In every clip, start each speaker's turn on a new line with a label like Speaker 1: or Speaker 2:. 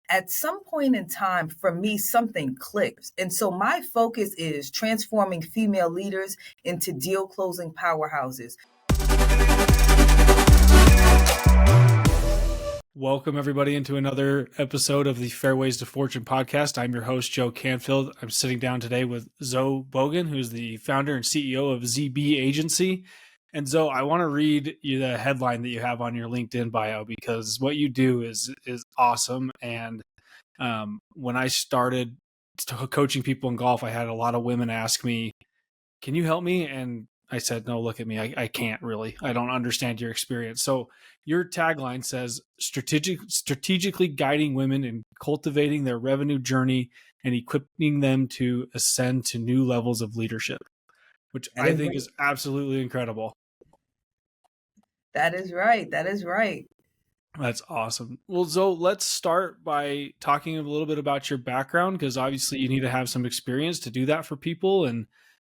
Speaker 1: at some point in time, for me, something clicked. And so my focus is transforming female leaders into deal closing powerhouses.
Speaker 2: Welcome, everybody, into another episode of the Fairways to Fortune podcast. I'm your host, Joe Canfield. I'm sitting down today with Zoe Bogan, who's the founder and CEO of ZB Agency. And Zoe, I want to read you the headline that you have on your LinkedIn bio, because what you do is awesome. And when I started coaching people in golf, I had a lot of women ask me, "Can you help me?" And I said, "No, look at me. I can't really. I don't understand your experience." So your tagline says strategically guiding women in cultivating their revenue journey and equipping them to ascend to new levels of leadership, which I think is absolutely incredible.
Speaker 1: That is right. That is right.
Speaker 2: That's awesome. Well, Zoe, let's start by talking a little bit about your background, because obviously you need to have some experience to do that for people. And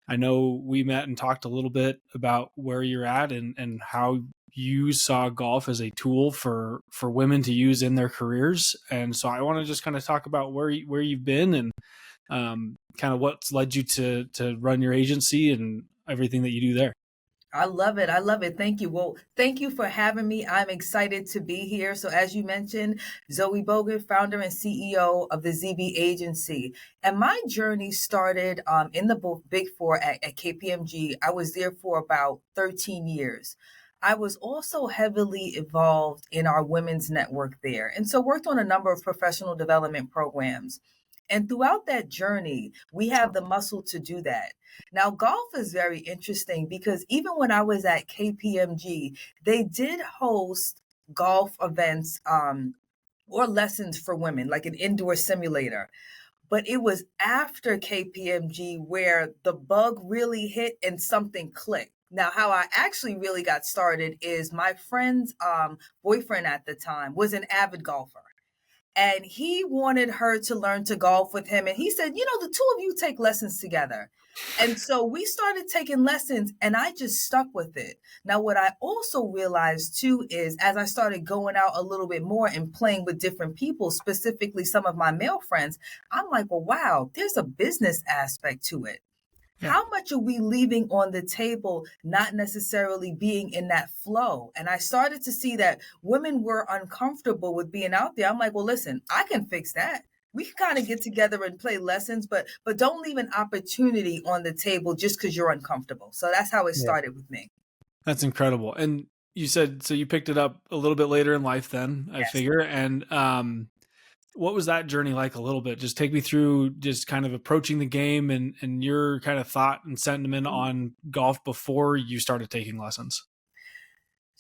Speaker 2: I know we met and talked a little bit about where you're at and how you saw golf as a tool for women to use in their careers. And so I want to just kind of talk about where you've been and kind of what's led you to run your agency and everything that you do there.
Speaker 1: I love it. I love it. Thank you. Well, thank you for having me. I'm excited to be here. So as you mentioned, Zoe Bogan, founder and CEO of the ZB Agency. And my journey started in the Big Four at KPMG. I was there for about 13 years. I was also heavily involved in our women's network there. And so worked on a number of professional development programs. And throughout that journey, we have the muscle to do that. Now, golf is very interesting because even when I was at KPMG, they did host golf events or lessons for women, like an indoor simulator. But it was after KPMG where the bug really hit and something clicked. Now, how I actually really got started is my friend's boyfriend at the time was an avid golfer. And he wanted her to learn to golf with him. And he said, the two of you take lessons together. And so we started taking lessons and I just stuck with it. Now, what I also realized too is as I started going out a little bit more and playing with different people, specifically some of my male friends, I'm like, well, wow, there's a business aspect to it. Yeah. How much are we leaving on the table, not necessarily being in that flow? And I started to see that women were uncomfortable with being out there. I'm like, well, listen, I can fix that. We can kind of get together and play lessons, but don't leave an opportunity on the table just because you're uncomfortable. So that's how it started with me.
Speaker 2: That's incredible. And you said, so you picked it up a little bit later in life then, I figure. And what was that journey like a little bit? Just take me through just kind of approaching the game and your kind of thought and sentiment on golf before you started taking lessons.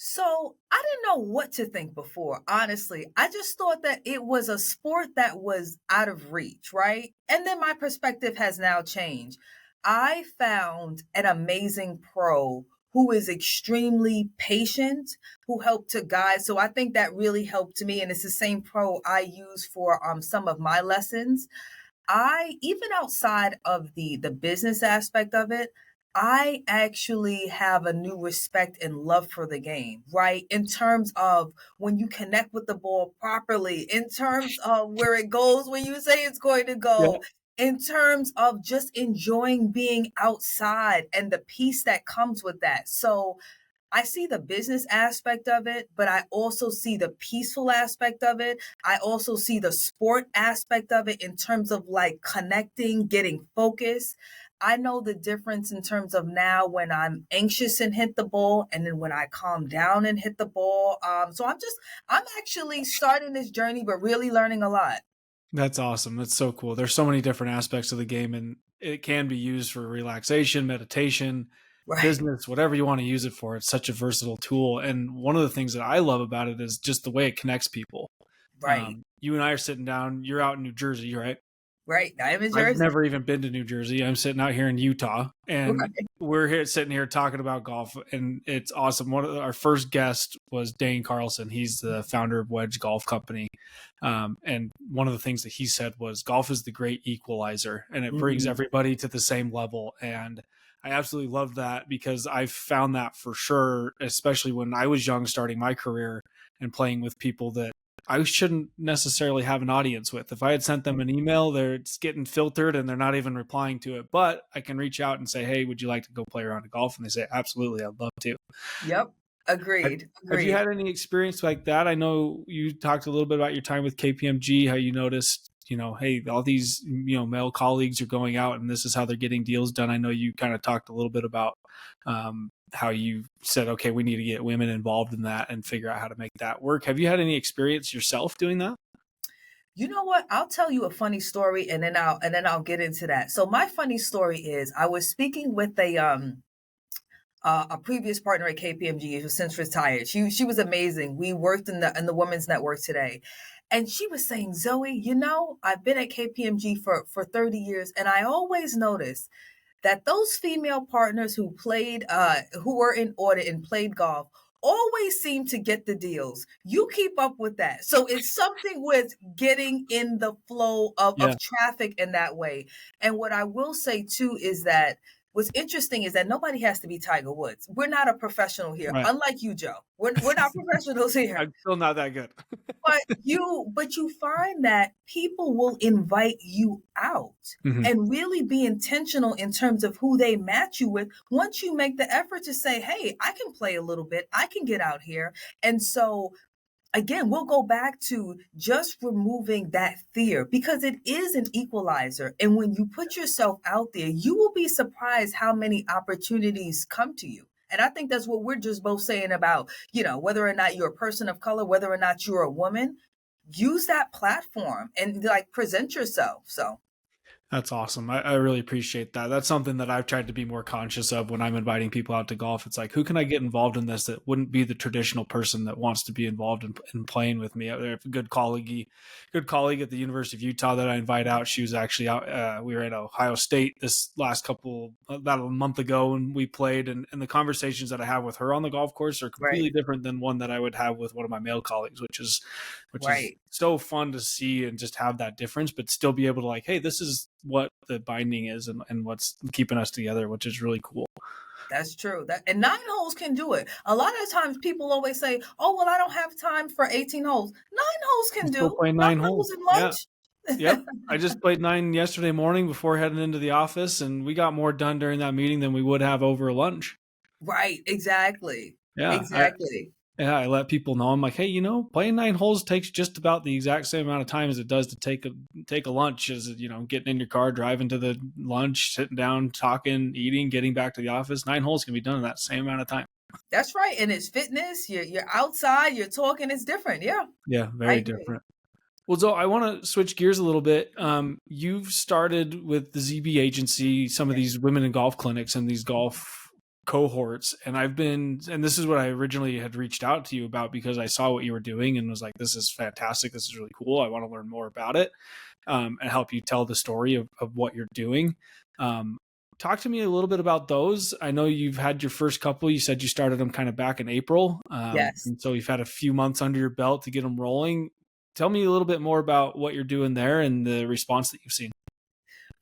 Speaker 1: So I didn't know what to think before, honestly. I just thought that it was a sport that was out of reach, right? And then my perspective has now changed. I found an amazing pro who is extremely patient, who helped to guide. So I think that really helped me. And it's the same pro I use for some of my lessons. Even outside of the business aspect of it, I actually have a new respect and love for the game, right? In terms of when you connect with the ball properly, in terms of where it goes when you say it's going to go, in terms of just enjoying being outside and the peace that comes with that. So I see the business aspect of it, but I also see the peaceful aspect of it. I also see the sport aspect of it in terms of like connecting, getting focused. I know the difference in terms of now when I'm anxious and hit the ball and then when I calm down and hit the ball. So I'm actually starting this journey, but really learning a lot.
Speaker 2: That's awesome. That's so cool. There's so many different aspects of the game and it can be used for relaxation, meditation, business, whatever you want to use it for. It's such a versatile tool. And one of the things that I love about it is just the way it connects people.
Speaker 1: Right.
Speaker 2: You and I are sitting down. You're out in New Jersey, right?
Speaker 1: Right. I'm in Jersey.
Speaker 2: I've never even been to New Jersey. I'm sitting out here in Utah and we're sitting here talking about golf and it's awesome. Our first guest was Dane Carlson. He's the founder of Wedge Golf Company. And one of the things that he said was golf is the great equalizer and it brings everybody to the same level. And I absolutely love that because I've found that for sure, especially when I was young, starting my career and playing with people that I shouldn't necessarily have an audience with. If I had sent them an email, it's getting filtered and they're not even replying to it. But I can reach out and say, hey, would you like to go play around of golf? And they say, absolutely, I'd love to.
Speaker 1: Yep.
Speaker 2: Have,
Speaker 1: Agreed.
Speaker 2: have you
Speaker 1: Agreed.
Speaker 2: had any experience like that? I know you talked a little bit about your time with KPMG, how you noticed, hey, all these, male colleagues are going out and this is how they're getting deals done. I know you kind of talked a little bit about how you said, okay, we need to get women involved in that and figure out how to make that work. Have you had any experience yourself doing that?
Speaker 1: You know what? I'll tell you a funny story and then I'll get into that. So my funny story is I was speaking with a previous partner at KPMG who's since retired. She was amazing. We worked in the women's network today. And she was saying, Zoe, I've been at KPMG for 30 years and I always notice that those female partners who were in audit and played golf always seem to get the deals. You keep up with that. So it's something with getting in the flow
Speaker 2: Yeah.
Speaker 1: of traffic in that way. And what I will say too is that what's interesting is that nobody has to be Tiger Woods. We're not a professional here,
Speaker 2: Right.
Speaker 1: unlike you, Joe. We're not professionals here.
Speaker 2: I'm still not that good.
Speaker 1: But you find that people will invite you out
Speaker 2: Mhm.
Speaker 1: and really be intentional in terms of who they match you with once you make the effort to say, hey, I can play a little bit, I can get out here. And so again, we'll go back to just removing that fear because it is an equalizer. And when you put yourself out there, you will be surprised how many opportunities come to you. And I think that's what we're just both saying about, whether or not you're a person of color, whether or not you're a woman, use that platform and like present yourself. So,
Speaker 2: That's awesome. I really appreciate that. That's something that I've tried to be more conscious of when I'm inviting people out to golf. It's like, who can I get involved in this that wouldn't be the traditional person that wants to be involved in playing with me? I have a good colleague at the University of Utah that I invite out. She was actually out. We were at Ohio State this about a month ago, and we played. And the conversations that I have with her on the golf course are completely
Speaker 1: right,
Speaker 2: different than one that I would have with one of my male colleagues, which is
Speaker 1: right.
Speaker 2: so fun to see and just have that difference, but still be able to like, hey, this is what the binding is and what's keeping us together, which is really cool.
Speaker 1: That's true. And 9 holes can do it. A lot of times people always say, oh, well, I don't have time for 18 holes. 9 holes
Speaker 2: I'm
Speaker 1: can
Speaker 2: still
Speaker 1: do.
Speaker 2: playing
Speaker 1: 9
Speaker 2: 9 holes.
Speaker 1: holes in
Speaker 2: Yeah.
Speaker 1: lunch.
Speaker 2: Yep. I just played 9 yesterday morning before heading into the office, and we got more done during that meeting than we would have over lunch.
Speaker 1: Right. Exactly.
Speaker 2: Yeah.
Speaker 1: Exactly.
Speaker 2: I let people know. I'm like, hey, playing 9 holes takes just about the exact same amount of time as it does to take a lunch, as getting in your car, driving to the lunch, sitting down, talking, eating, getting back to the office. 9 holes can be done in that same amount of time.
Speaker 1: That's right. And it's fitness. You're outside, you're talking, it's different. Yeah.
Speaker 2: Yeah,
Speaker 1: I
Speaker 2: very
Speaker 1: agree.
Speaker 2: different. Well, so I want to switch gears a little bit. You've started with the ZB agency, some of these women in golf clinics and these golf cohorts. And and this is what I originally had reached out to you about because I saw what you were doing and was like, this is fantastic. This is really cool. I want to learn more about it and help you tell the story of what you're doing. Talk to me a little bit about those. I know you've had your first couple. You said you started them kind of back in April.
Speaker 1: Yes.
Speaker 2: And so you've had a few months under your belt to get them rolling. Tell me a little bit more about what you're doing there and the response that you've seen.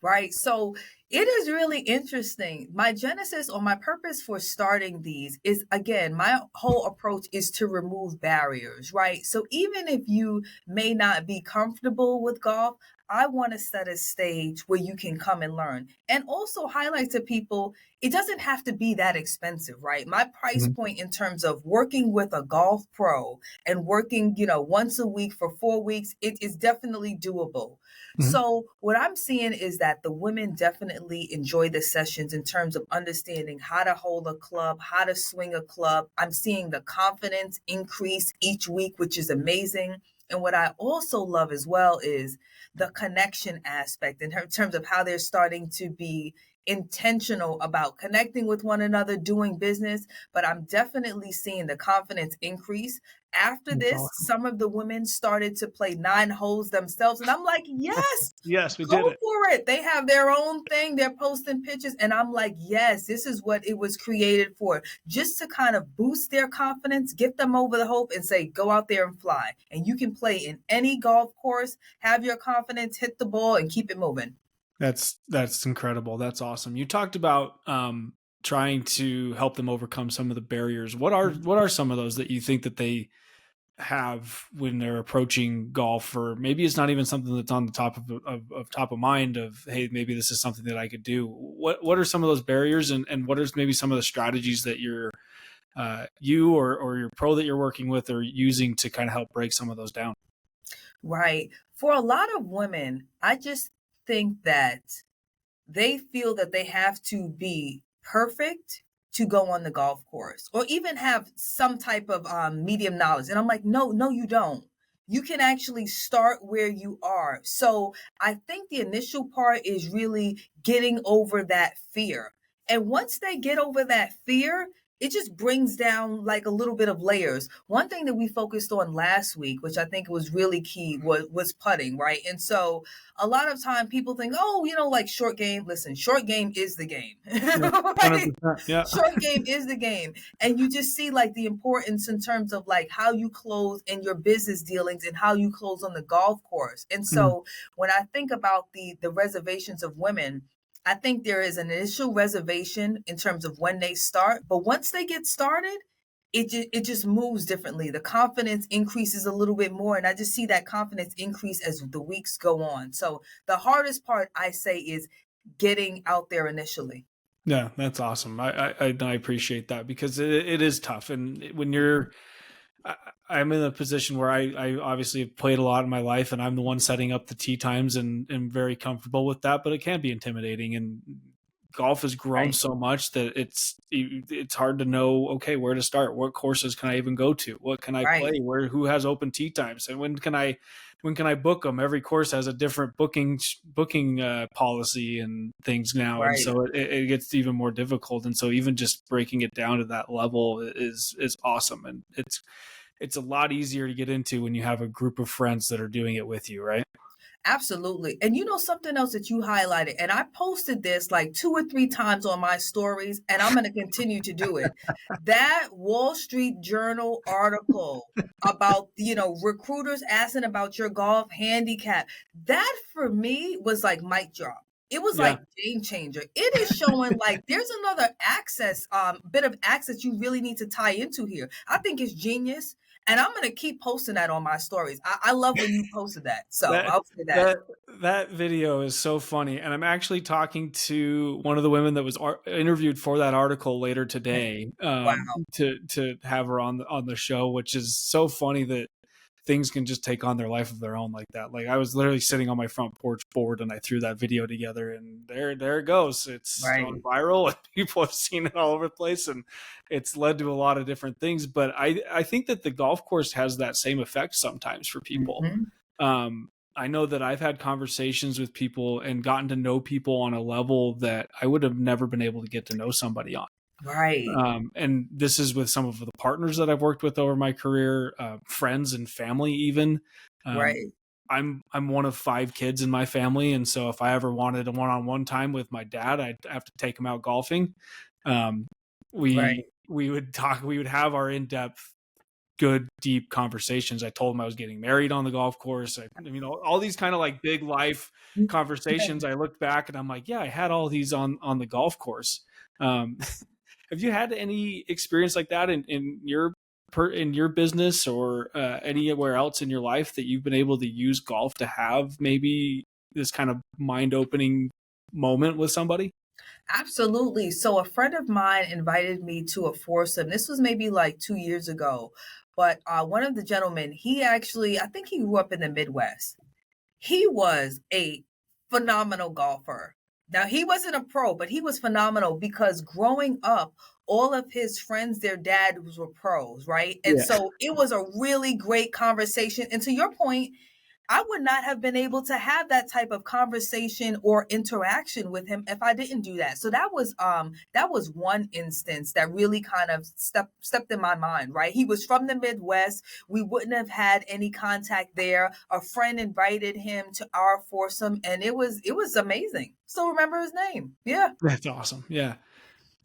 Speaker 1: Right. So it is really interesting. My genesis or my purpose for starting these is, again, my whole approach is to remove barriers, right? So even if you may not be comfortable with golf, I want to set a stage where you can come and learn and also highlight to people it doesn't have to be that expensive, right? My price
Speaker 2: Mhm.
Speaker 1: point in terms of working with a golf pro and working, once a week for 4 weeks, it is definitely doable.
Speaker 2: Mhm.
Speaker 1: So what I'm seeing is that the women definitely enjoy the sessions in terms of understanding how to hold a club, how to swing a club. I'm seeing the confidence increase each week, which is amazing. And what I also love as well is the connection aspect in terms of how they're starting to be intentional about connecting with one another, doing business. But I'm definitely seeing the confidence increase. After
Speaker 2: That's
Speaker 1: this,
Speaker 2: awesome.
Speaker 1: some of the women started to play 9 holes themselves. And I'm like, yes,
Speaker 2: Yes, we did
Speaker 1: go
Speaker 2: it.
Speaker 1: for it. They have their own thing. They're posting pictures. And I'm like, yes, this is what it was created for. Just to kind of boost their confidence, get them over the hope and say, go out there and fly. And you can play in any golf course, have your confidence, hit the ball and keep it moving.
Speaker 2: That's incredible. That's awesome. You talked about trying to help them overcome some of the barriers. What are some of those that you think that they have when they're approaching golf, or maybe it's not even something that's on the top of top of mind of, hey, maybe this is something that I could do. What are some of those barriers, and what are maybe some of the strategies that you or your pro that you're working with are using to kind of help break some of those down?
Speaker 1: Right. For a lot of women, I just think that they feel that they have to be perfect to go on the golf course or even have some type of medium knowledge. And I'm like, no, no, you don't. You can actually start where you are. So I think the initial part is really getting over that fear. And once they get over that fear, it just brings down like a little bit of layers. One thing that we focused on last week, which I think was really key, was putting, right? And so a lot of time people think, oh, like short game. Listen, short game is the game,
Speaker 2: Yeah,
Speaker 1: right?
Speaker 2: 100%. Yeah.
Speaker 1: Short game is the game. And you just see like the importance in terms of like how you close in your business dealings and how you close on the golf course. And
Speaker 2: Mhm.
Speaker 1: so when I think about the reservations of women, I think there is an initial reservation in terms of when they start, but once they get started, it just moves differently. The confidence increases a little bit more, and I just see that confidence increase as the weeks go on. So the hardest part I say is getting out there initially.
Speaker 2: Yeah, that's awesome. I appreciate that, because it is tough. And when you're, I, I'm in a position where I obviously have played a lot in my life, and I'm the one setting up the tee times, and am very comfortable with that. But it can be intimidating, and golf has grown
Speaker 1: Right,
Speaker 2: so much that it's hard to know, okay, where to start. What courses can I even go to? What can I
Speaker 1: right,
Speaker 2: play? Who has open tee times, and when can I book them? Every course has a different booking policy and things now, and
Speaker 1: right.
Speaker 2: so it gets even more difficult. And so even just breaking it down to that level is awesome, and it's a lot easier to get into when you have a group of friends that are doing it with you, right?
Speaker 1: Absolutely. And something else that you highlighted, and I posted this like 2 or 3 times on my stories, and I'm going to continue to do it. That Wall Street Journal article about, recruiters asking about your golf handicap, that for me was like mic drop. It was
Speaker 2: Yeah.
Speaker 1: like game changer. It is showing like there's another bit of access you really need to tie into here. I think it's genius. And I'm gonna keep posting that on my stories. I love when you posted that. So
Speaker 2: That
Speaker 1: I'll say that.
Speaker 2: that that video is so funny, and I'm actually talking to one of the women that was interviewed for that article later today,
Speaker 1: Wow.
Speaker 2: to have her on the show, which is so funny that things can just take on their life of their own like that. Like, I was literally sitting on my front porch board, and I threw that video together, and there it goes. It's gone
Speaker 1: Right.
Speaker 2: viral, and people have seen it all over the place, and it's led to a lot of different things. But I think that the golf course has that same effect sometimes for people.
Speaker 1: Mhm.
Speaker 2: I know that I've had conversations with people and gotten to know people on a level that I would have never been able to get to know somebody on.
Speaker 1: Right.
Speaker 2: And this is with some of the partners that I've worked with over my career, friends and family, even. Um,
Speaker 1: Right.
Speaker 2: I'm one of 5 kids in my family, and so if I ever wanted a one-on-one time with my dad, I'd have to take him out golfing. Um,
Speaker 1: Right.
Speaker 2: we would talk. We would have our in-depth, good, deep conversations. I told him I was getting married on the golf course. All these kind of like big life conversations. I looked back and I'm like, yeah, I had all these on the golf course. Um, have you had any experience like that in your business, or anywhere else in your life, that you've been able to use golf to have maybe this kind of mind opening moment with somebody?
Speaker 1: Absolutely. So a friend of mine invited me to a foursome. This was maybe like 2 years ago. But one of the gentlemen, he actually, I think he grew up in the Midwest. He was a phenomenal golfer. Now, he wasn't a pro, but he was phenomenal because growing up, all of his friends, their dads were pros, right? And
Speaker 2: Yeah.
Speaker 1: so it was a really great conversation. And to your point, I would not have been able to have that type of conversation or interaction with him if I didn't do that. So that was one instance that really kind of stepped in my mind, right? He was from the Midwest. We wouldn't have had any contact there. A friend invited him to our foursome and it was amazing. Still remember his name. Yeah.
Speaker 2: That's awesome. Yeah.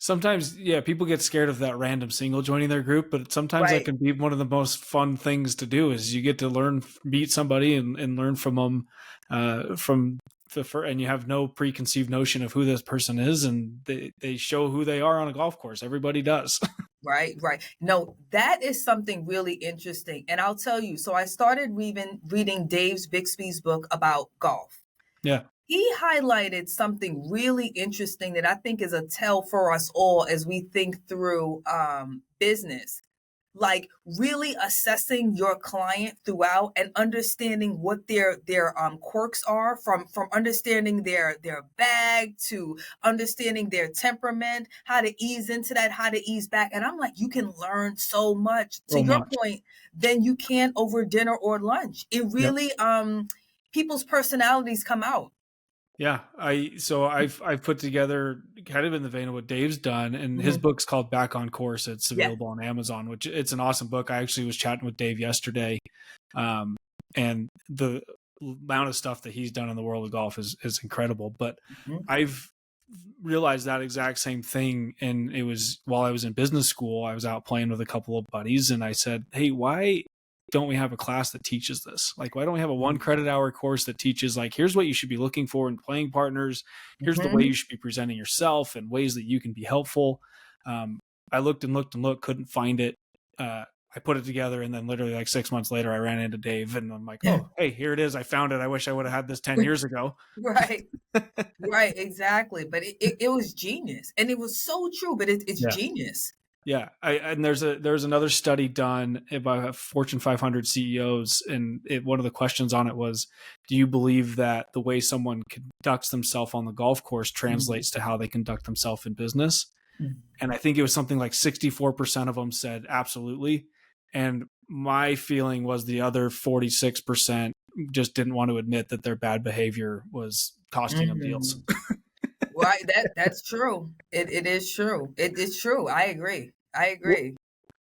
Speaker 2: Sometimes, yeah, people get scared of that random single joining their group, but sometimes that
Speaker 1: Right.
Speaker 2: can be one of the most fun things to do. Is you get to meet somebody, and learn from them, and you have no preconceived notion of who this person is, and they show who they are on a golf course. Everybody does.
Speaker 1: Right, right. No, that is something really interesting. And I'll tell you, so I started reading Dave Bixby's book about golf.
Speaker 2: Yeah.
Speaker 1: He highlighted something really interesting that I think is a tell for us all as we think through business. Like really assessing your client throughout and understanding what their quirks are, from understanding their bag to understanding their temperament, how to ease into that, how to ease back. And I'm like, you can learn so much. To
Speaker 2: So
Speaker 1: your
Speaker 2: much.
Speaker 1: point, than you can over dinner or lunch. It
Speaker 2: Yep.
Speaker 1: really people's personalities come out.
Speaker 2: Yeah, I've put together kind of in the vein of what Dave's done, and his
Speaker 1: Mhm.
Speaker 2: book's called Back on Course. It's
Speaker 1: Yeah.
Speaker 2: available on Amazon, which it's an awesome book. I actually was chatting with Dave yesterday, and the amount of stuff that he's done in the world of golf is incredible. But
Speaker 1: Mhm.
Speaker 2: I've realized that exact same thing, and it was while I was in business school. I was out playing with a couple of buddies, and I said, "Hey, why don't we have a class that teaches this? Like, why don't we have a 1 credit hour course that teaches, like, here's what you should be looking for in playing partners. Here's the way you
Speaker 1: Mhm.
Speaker 2: should be presenting yourself and ways that you can be helpful." Um, I looked and looked and looked, couldn't find it. I put it together, and then literally like 6 months later, I ran into Dave, and I'm like, "Oh, hey, here it is. I found it. I wish I would have had this 10 years ago."
Speaker 1: Right. Right, exactly. But it was genius. And it was so true, but it's
Speaker 2: Yeah.
Speaker 1: genius.
Speaker 2: Yeah, and there's another study done by Fortune 500 CEOs, and one of the questions on it was, do you believe that the way someone conducts themselves on the golf course
Speaker 1: Mhm.
Speaker 2: translates to how they conduct themselves in business?
Speaker 1: Mhm.
Speaker 2: And I think it was something like 64% of them said absolutely, and my feeling was the other 46% just didn't want to admit that their bad behavior was costing them deals.
Speaker 1: Mhm. Right, that's true. It is true. It is true. I agree. I agree.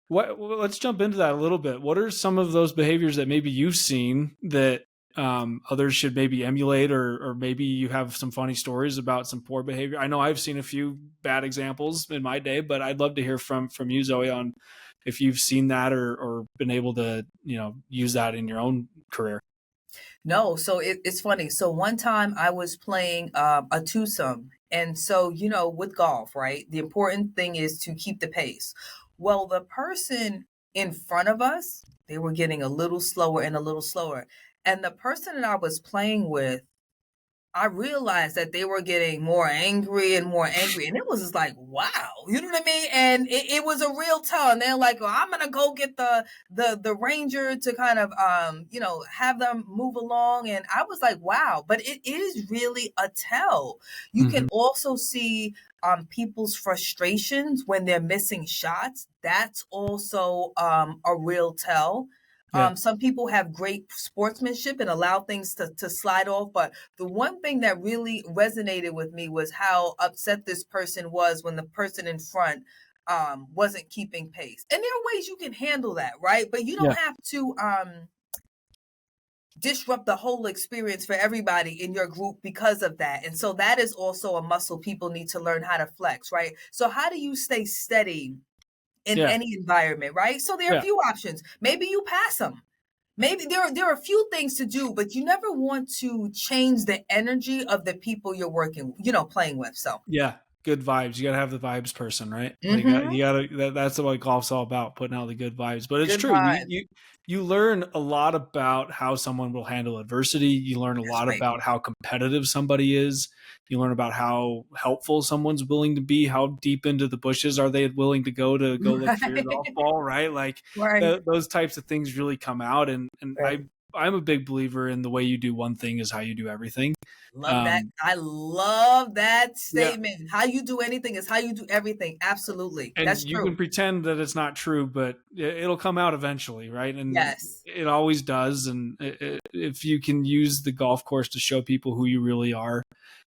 Speaker 2: Well, let's jump into that a little bit. What are some of those behaviors that maybe you've seen that others should maybe emulate, or maybe you have some funny stories about some poor behavior? I know I've seen a few bad examples in my day, but I'd love to hear from you, Zoe, on if you've seen that or been able to use that in your own career.
Speaker 1: No, so it's funny. So one time I was playing a twosome, and so with golf, right? The important thing is to keep the pace. Well, the person in front of us, they were getting a little slower and a little slower, and the person that I was playing with, I realized that they were getting more angry and more angry. And it was just like, wow, you know what I mean? And it was a real tell. And they're like, well, I'm gonna go get the ranger to kind of have them move along. And I was like, wow, but it is really a tell. You can
Speaker 2: Hmm.
Speaker 1: also see people's frustrations when they're missing shots. That's also a real tell.
Speaker 2: Yeah,
Speaker 1: Some people have great sportsmanship and allow things to slide off, but the one thing that really resonated with me was how upset this person was when the person in front wasn't keeping pace. And there are ways you can handle that, right? But you
Speaker 2: yeah,
Speaker 1: don't have to disrupt the whole experience for everybody in your group because of that. And so that is also a muscle people need to learn how to flex, right? So how do you stay steady in
Speaker 2: yeah,
Speaker 1: any environment, right? So there are a
Speaker 2: yeah.
Speaker 1: few options. Maybe you pass them. Maybe there are a few things to do, but you never want to change the energy of the people you're playing with. So,
Speaker 2: Yeah, good vibes. You gotta have the vibes person, right? Like
Speaker 1: hmm
Speaker 2: you gotta. That's what golf's all about, putting out the good vibes. But it's
Speaker 1: good
Speaker 2: true. You
Speaker 1: vibes.
Speaker 2: you you learn a lot about how someone will handle adversity. You learn a
Speaker 1: That's
Speaker 2: lot
Speaker 1: right.
Speaker 2: about how competitive somebody is. You learn about how helpful someone's willing to be. How deep into the bushes are they willing to go look for your golf
Speaker 1: Right.
Speaker 2: ball? Right, like
Speaker 1: Right.
Speaker 2: those types of things really come out. And
Speaker 1: Right.
Speaker 2: I'm a big believer in the way you do one thing is how you do everything.
Speaker 1: Love that.
Speaker 2: Um,
Speaker 1: I love that
Speaker 2: yeah,
Speaker 1: statement. How you do anything is how you do everything. Absolutely.
Speaker 2: and
Speaker 1: That's
Speaker 2: you can
Speaker 1: true.
Speaker 2: pretend that it's not true, but it'll come out eventually, right? And
Speaker 1: Yes.
Speaker 2: it always does. And if you can use the golf course to show people who you really are,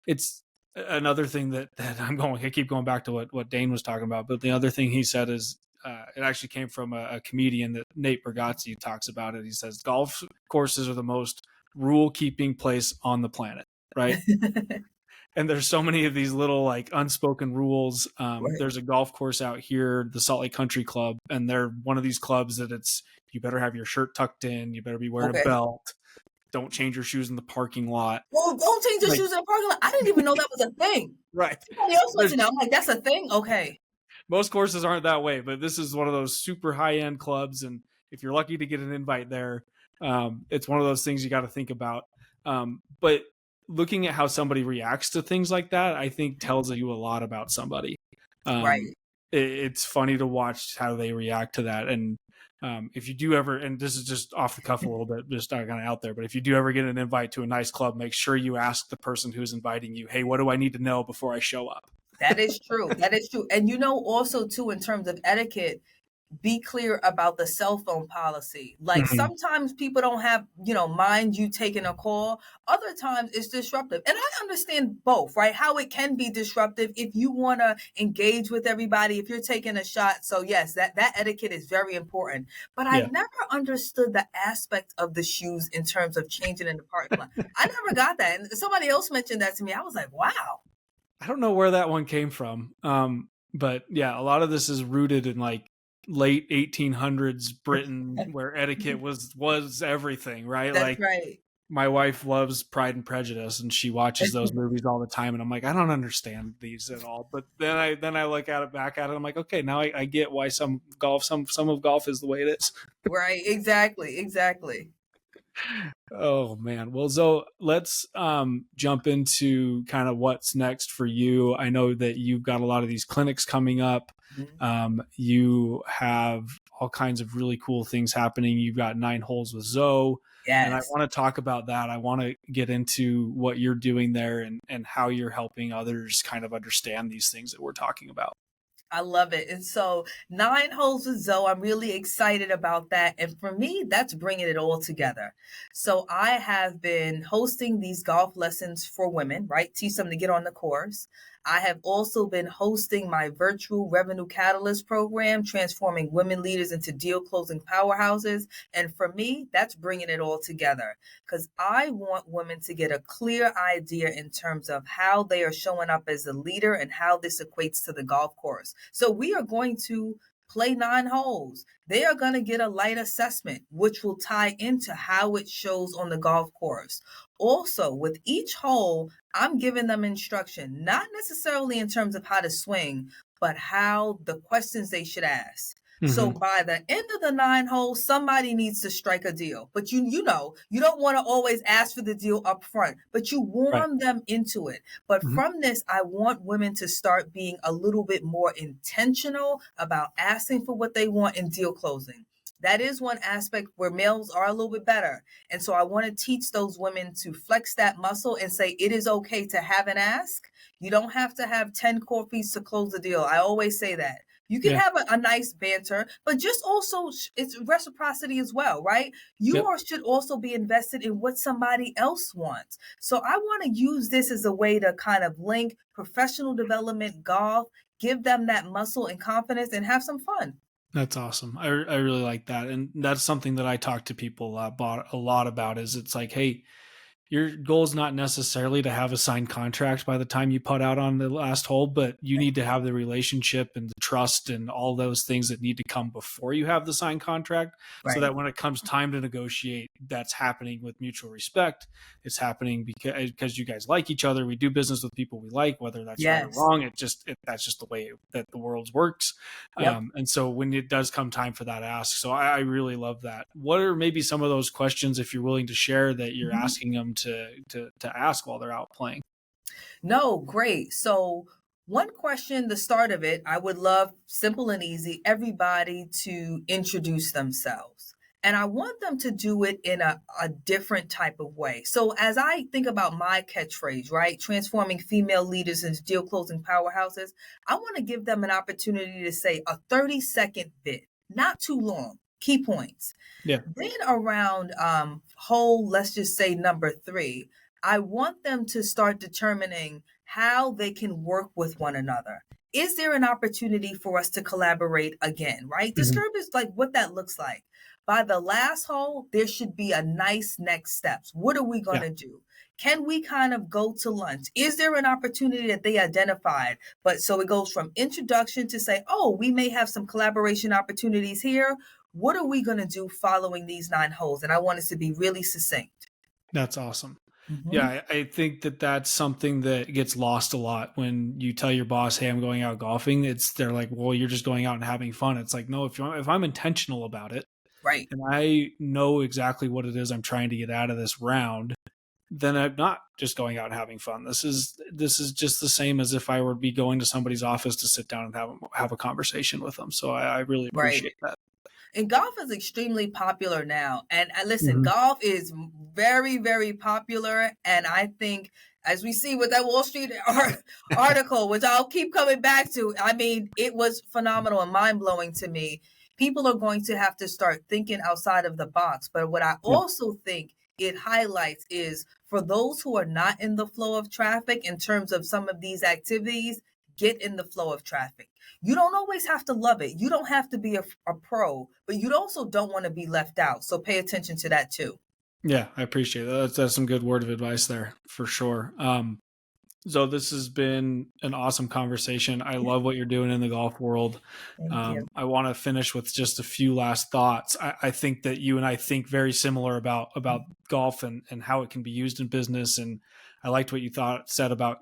Speaker 2: it's another thing that I keep going back to what Dane was talking about. But the other thing he said is, it actually came from a comedian that Nate Bargatze talks about it. He says golf courses are the most rule keeping place on the planet, right? And there's so many of these little like unspoken rules.
Speaker 1: Right.
Speaker 2: There's a golf course out here, the Salt Lake Country Club, and they're one of these clubs that it's you better have your shirt tucked in, you better be wearing a
Speaker 1: Okay.
Speaker 2: belt, don't change your shoes in the parking lot.
Speaker 1: Well, don't change your
Speaker 2: Like
Speaker 1: shoes in the parking lot. I didn't even know that was a thing.
Speaker 2: right.
Speaker 1: Somebody else
Speaker 2: There's
Speaker 1: mentioned it. I'm like, that's a thing? Okay.
Speaker 2: Most courses aren't that way, but this is one of those super high end clubs, and if you're lucky to get an invite there, it's one of those things you got to think about. But looking at how somebody reacts to things like that, I think tells you a lot about somebody.
Speaker 1: Right.
Speaker 2: It's funny to watch how they react to that. And if you do ever, and this is just off the cuff a little bit, just kind of out there, but if you do ever get an invite to a nice club, make sure you ask the person who's inviting you, hey, what do I need to know before I show up?
Speaker 1: That is true. That is true. And also too, in terms of etiquette, be clear about the cell phone policy. Like
Speaker 2: Mhm.
Speaker 1: sometimes people don't have, mind you taking a call. Other times it's disruptive. And I understand both, right? How it can be disruptive if you want to engage with everybody, if you're taking a shot. So yes, that etiquette is very important. But I
Speaker 2: Yeah.
Speaker 1: never understood the aspect of the shoes in terms of changing in the parking lot. I never got that. And somebody else mentioned that to me. I was like, wow.
Speaker 2: I don't know where that one came from. But yeah, a lot of this is rooted in like late 1800s Britain where etiquette was everything, right?
Speaker 1: That's
Speaker 2: Like
Speaker 1: right.
Speaker 2: my wife loves Pride and Prejudice and she watches those movies all the time and I'm like, I don't understand these at all. But then I look at it back at it, I'm like, okay, now I get why some of golf is the way it is.
Speaker 1: Right. Exactly. Exactly.
Speaker 2: Oh man. Well, Zoe, let's jump into kind of what's next for you. I know that you've got a lot of these clinics coming up.
Speaker 1: Mhm.
Speaker 2: You have all kinds of really cool things happening. You've got 9 holes with Zoe. And I
Speaker 1: Yes.
Speaker 2: want to talk about that. I want to get into what you're doing there and how you're helping others kind of understand these things that we're talking about.
Speaker 1: I love it. And so 9 holes with Zoe, I'm really excited about that. And for me, that's bringing it all together. So I have been hosting these golf lessons for women, right? Teach them to get on the course. I have also been hosting my virtual revenue catalyst program, transforming women leaders into deal closing powerhouses. And for me, that's bringing it all together because I want women to get a clear idea in terms of how they are showing up as a leader and how this equates to the golf course. So we are going to play 9 holes. They are going to get a light assessment, which will tie into how it shows on the golf course. Also, with each hole, I'm giving them instruction, not necessarily in terms of how to swing, but how the questions they should ask. So
Speaker 2: Mm-hmm.
Speaker 1: by the end of the 9 holes, somebody needs to strike a deal. But you don't want to always ask for the deal up front, but you
Speaker 2: Right.
Speaker 1: warm them into it. But
Speaker 2: Mm-hmm.
Speaker 1: from this, I want women to start being a little bit more intentional about asking for what they want in deal closing. That is one aspect where males are a little bit better. And so I want to teach those women to flex that muscle and say it is okay to have an ask. You don't have to have 10 coffees to close the deal. I always say that. You can
Speaker 2: Yeah.
Speaker 1: have a nice banter, but just also it's reciprocity as well, right? You
Speaker 2: Yep.
Speaker 1: should also be invested in what somebody else wants. So I want to use this as a way to kind of link professional development, golf, give them that muscle and confidence and have some fun.
Speaker 2: That's awesome. I really like that. And that's something that I talk to people a lot about is it's like, hey, your goal is not necessarily to have a signed contract by the time you put out on the last hole, but you need to have the relationship and the trust and all those things that need to come before you have the signed contract so
Speaker 1: Right.
Speaker 2: that when it comes time to negotiate, that's happening with mutual respect. It's happening because you guys like each other. We do business with people we like, whether that's right or
Speaker 1: Yes.
Speaker 2: wrong. That's just the way that the world works.
Speaker 1: Yep.
Speaker 2: And so when it does come time for that ask, so I really love that. What are maybe some of those questions, if you're willing to share, that you're
Speaker 1: Mhm.
Speaker 2: asking them to ask while they're out playing?
Speaker 1: No, great. So, one question, the start of it, I would love simple and easy, everybody to introduce themselves. And I want them to do it in a different type of way. So, as I think about my catchphrase, right, transforming female leaders into deal closing powerhouses, I want to give them an opportunity to say a 30-second bit, not too long, key points.
Speaker 2: Yeah.
Speaker 1: Then around hole, let's just say number 3, I want them to start determining how they can work with one another. Is there an opportunity for us to collaborate again, right?
Speaker 2: Mhm.
Speaker 1: Discourage like what that looks like. By the last hole, there should be a nice next steps. What are we going
Speaker 2: Yeah.
Speaker 1: to do? Can we kind of go to lunch? Is there an opportunity that they identified? But so it goes from introduction to say, oh, we may have some collaboration opportunities here. What are we going to do following these 9 holes? And I want us to be really succinct.
Speaker 2: That's awesome.
Speaker 1: Hmm.
Speaker 2: Yeah, I think that that's something that gets lost a lot when you tell your boss, "Hey, I'm going out golfing." They're like, "Well, you're just going out and having fun." It's like, no, if I'm intentional about it
Speaker 1: Right.
Speaker 2: and I know exactly what it is I'm trying to get out of this round, then I'm not just going out and having fun. This is just the same as if I were to be going to somebody's office to sit down and have a conversation with them. So I really
Speaker 1: Right.
Speaker 2: appreciate that.
Speaker 1: And golf is extremely popular now. And listen,
Speaker 2: Mhm.
Speaker 1: golf is very, very popular. And I think, as we see with that Wall Street article, which I'll keep coming back to, I mean, it was phenomenal and mind blowing to me. People are going to have to start thinking outside of the box. But what I
Speaker 2: Yeah.
Speaker 1: also think it highlights is for those who are not in the flow of traffic in terms of some of these activities, get in the flow of traffic. You don't always have to love it. You don't have to be a pro, but you also don't want to be left out. So pay attention to that too.
Speaker 2: Yeah, I appreciate that. That's some good word of advice there for sure. So this has been an awesome conversation. I love what you're doing in the golf world.
Speaker 1: Thank you.
Speaker 2: I want to finish with just a few last thoughts. I think that you and I think very similar about golf and how it can be used in business. And I liked what you said about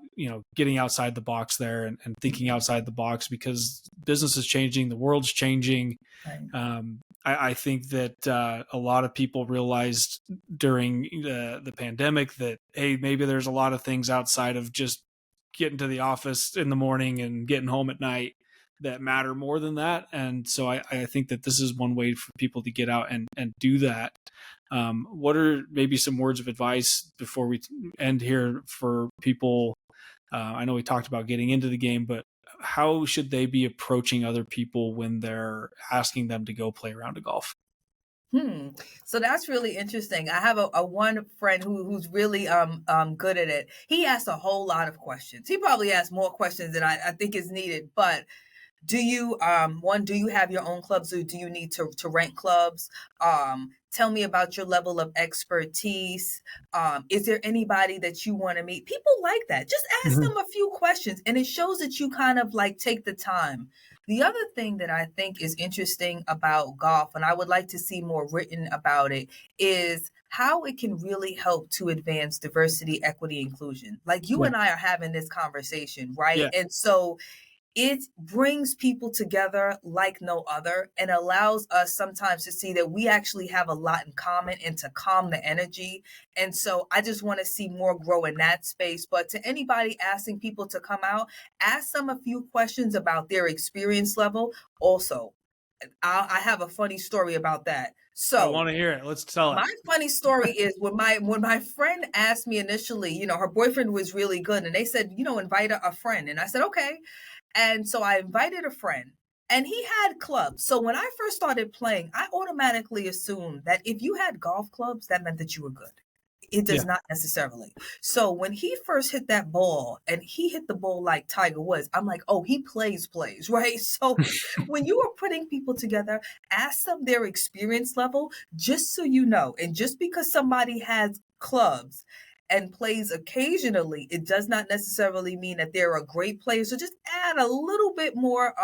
Speaker 2: getting outside the box there and thinking outside the box because business is changing, the world's changing.
Speaker 1: Right.
Speaker 2: I think that a lot of people realized during the pandemic that, hey, maybe there's a lot of things outside of just getting to the office in the morning and getting home at night that matter more than that. And so I think that this is one way for people to get out and do that. What are maybe some words of advice before we end here for people? I know we talked about getting into the game, but how should they be approaching other people when they're asking them to go play a round of golf?
Speaker 1: Hmm. So that's really interesting. I have a one friend who's really good at it. He asks a whole lot of questions. He probably asks more questions than I think is needed. But do you do you have your own clubs or do you need to rent clubs? Tell me about your level of expertise. Is there anybody that you want to meet? People like that. Just ask
Speaker 2: Mhm.
Speaker 1: them a few questions and it shows that you kind of like take the time. The other thing that I think is interesting about golf, and I would like to see more written about it, is how it can really help to advance diversity, equity, inclusion. Like you
Speaker 2: Yeah.
Speaker 1: and I are having this conversation, right?
Speaker 2: Yeah.
Speaker 1: And so it brings people together like no other and allows us sometimes to see that we actually have a lot in common and to calm the energy. And so I just want to see more grow in that space. But to anybody asking people to come out, ask them a few questions about their experience level. Also, I have a funny story about that.
Speaker 2: I
Speaker 1: So
Speaker 2: want to hear it. Let's tell it.
Speaker 1: my funny story is when my friend asked me initially, her boyfriend was really good, and they said, invite a friend, and I said okay. And so I invited a friend and he had clubs. So when I first started playing, I automatically assumed that if you had golf clubs, that meant that you were good. It
Speaker 2: Yeah.
Speaker 1: does not necessarily. So when he first hit that ball and he hit the ball like Tiger Woods, I'm like, oh, he plays, right? So when you are putting people together, ask them their experience level, just so you know. And just because somebody has clubs and plays occasionally, it does not necessarily mean that they're a great player. So just add a little bit more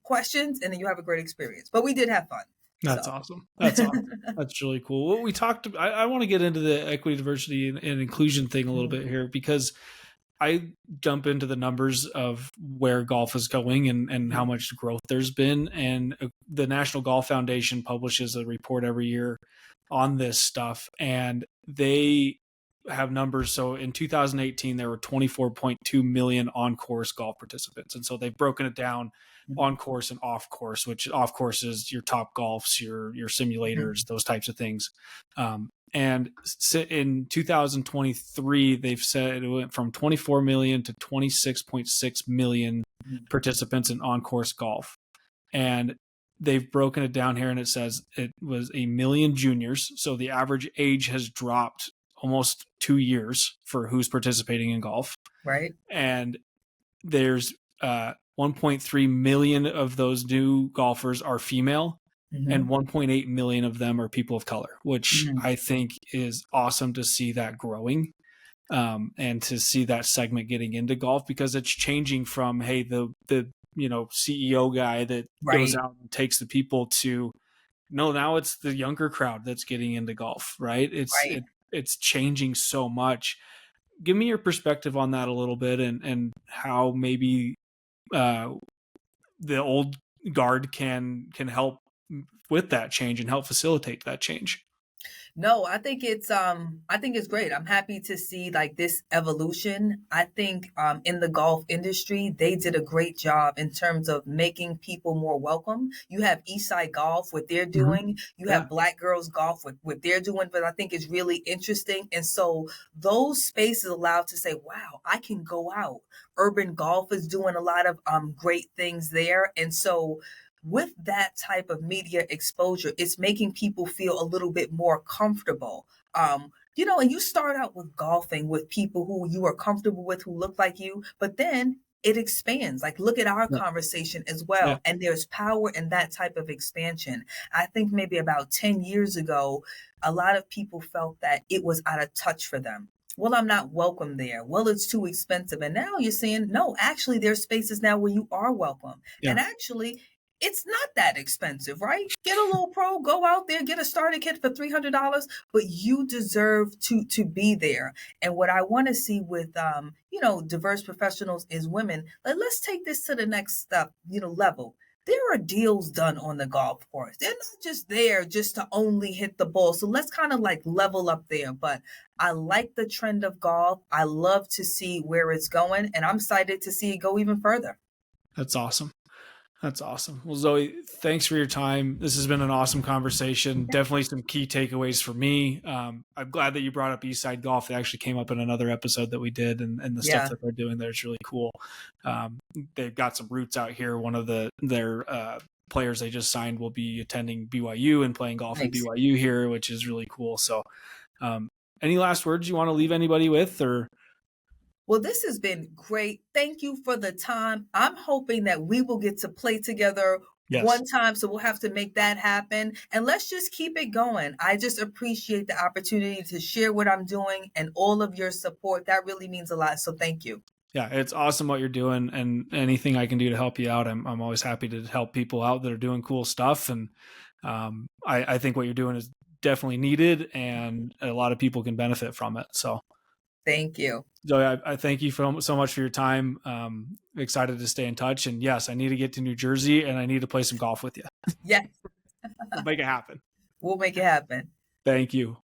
Speaker 1: questions and then you have a great experience. But we did have fun.
Speaker 2: That's
Speaker 1: So
Speaker 2: awesome. That's awesome. That's really cool. What we talked about, I want to get into the equity, diversity, and inclusion thing a little bit here because I jump into the numbers of where golf is going and how much growth there's been. And the National Golf Foundation publishes a report every year on this stuff. And they have numbers. So in 2018, there were 24.2 million on course golf participants. And so they've broken it down on course and off course, which off course is your top golfs, your simulators, those types of things. And in 2023, they've said it went from 24 million to 26.6 million participants in on-course golf. And they've broken it down here and it says it was a million juniors. So the average age has dropped almost 2 years for who's participating in golf.
Speaker 1: right.
Speaker 2: And there's 1.3 million of those new golfers are female and 1.8 million of them are people of color, which I think is awesome to see that growing and to see that segment getting into golf because it's changing from, hey, the CEO guy that goes
Speaker 1: Right.
Speaker 2: out and takes the people to, no, now it's the younger crowd that's getting into golf, right?
Speaker 1: Right.
Speaker 2: it's changing so much. Give me your perspective on that a little bit, and how maybe uh, the old guard can help with that change and help facilitate that change.
Speaker 1: No, I think it's great. I'm happy to see like this evolution. I think in the golf industry, they did a great job in terms of making people more welcome. You have Eastside Golf, what they're
Speaker 2: Mhm.
Speaker 1: doing. You
Speaker 2: Yeah.
Speaker 1: have Black Girls Golf, what they're doing. But I think it's really interesting. And so those spaces allow to say, wow, I can go out. Urban Golf is doing a lot of great things there. And so with that type of media exposure, it's making people feel a little bit more comfortable. And you start out with golfing with people who you are comfortable with, who look like you, but then it expands. Like, look at our
Speaker 2: Yeah.
Speaker 1: conversation as
Speaker 2: Yeah.
Speaker 1: well. And there's power in that type of expansion. I think maybe about 10 years ago, a lot of people felt that it was out of touch for them. Well, I'm not welcome there. Well, it's too expensive. And now you're saying, no, actually, there's spaces now where you are welcome.
Speaker 2: Yeah.
Speaker 1: And actually, it's not that expensive, right? Get a little pro, go out there, get a starter kit for $300, but you deserve to be there. And what I want to see with diverse professionals is women. Let's take this to the next step, level. There are deals done on the golf course. They're not just there just to only hit the ball. So let's kind of like level up there. But I like the trend of golf. I love to see where it's going, and I'm excited to see it go even further.
Speaker 2: That's awesome. That's awesome. Well, Zoe, thanks for your time. This has been an awesome conversation. Definitely some key takeaways for me. I'm glad that you brought up Eastside Golf. It actually came up in another episode that we did, and the stuff
Speaker 1: Yeah,
Speaker 2: that they're doing there is really cool. They've got some roots out here. One of their players they just signed will be attending BYU and playing golf at
Speaker 1: thanks.
Speaker 2: BYU here, which is really cool. So, um, any last words you want to leave anybody with, or?
Speaker 1: Well, this has been great. Thank you for the time. I'm hoping that we will get to play together
Speaker 2: Yes.
Speaker 1: one time, so we'll have to make that happen. And let's just keep it going. I just appreciate the opportunity to share what I'm doing and all of your support. That really means a lot. So thank you.
Speaker 2: Yeah, it's awesome what you're doing, and anything I can do to help you out, I'm always happy to help people out that are doing cool stuff. And I think what you're doing is definitely needed, and a lot of people can benefit from it. So,
Speaker 1: Thank you.
Speaker 2: Zoe, I thank you so much for your time. Excited to stay in touch, and yes, I need to get to New Jersey, and I need to play some golf with you.
Speaker 1: Yes,
Speaker 2: We'll make it happen.
Speaker 1: we'll make it happen.
Speaker 2: Thank you.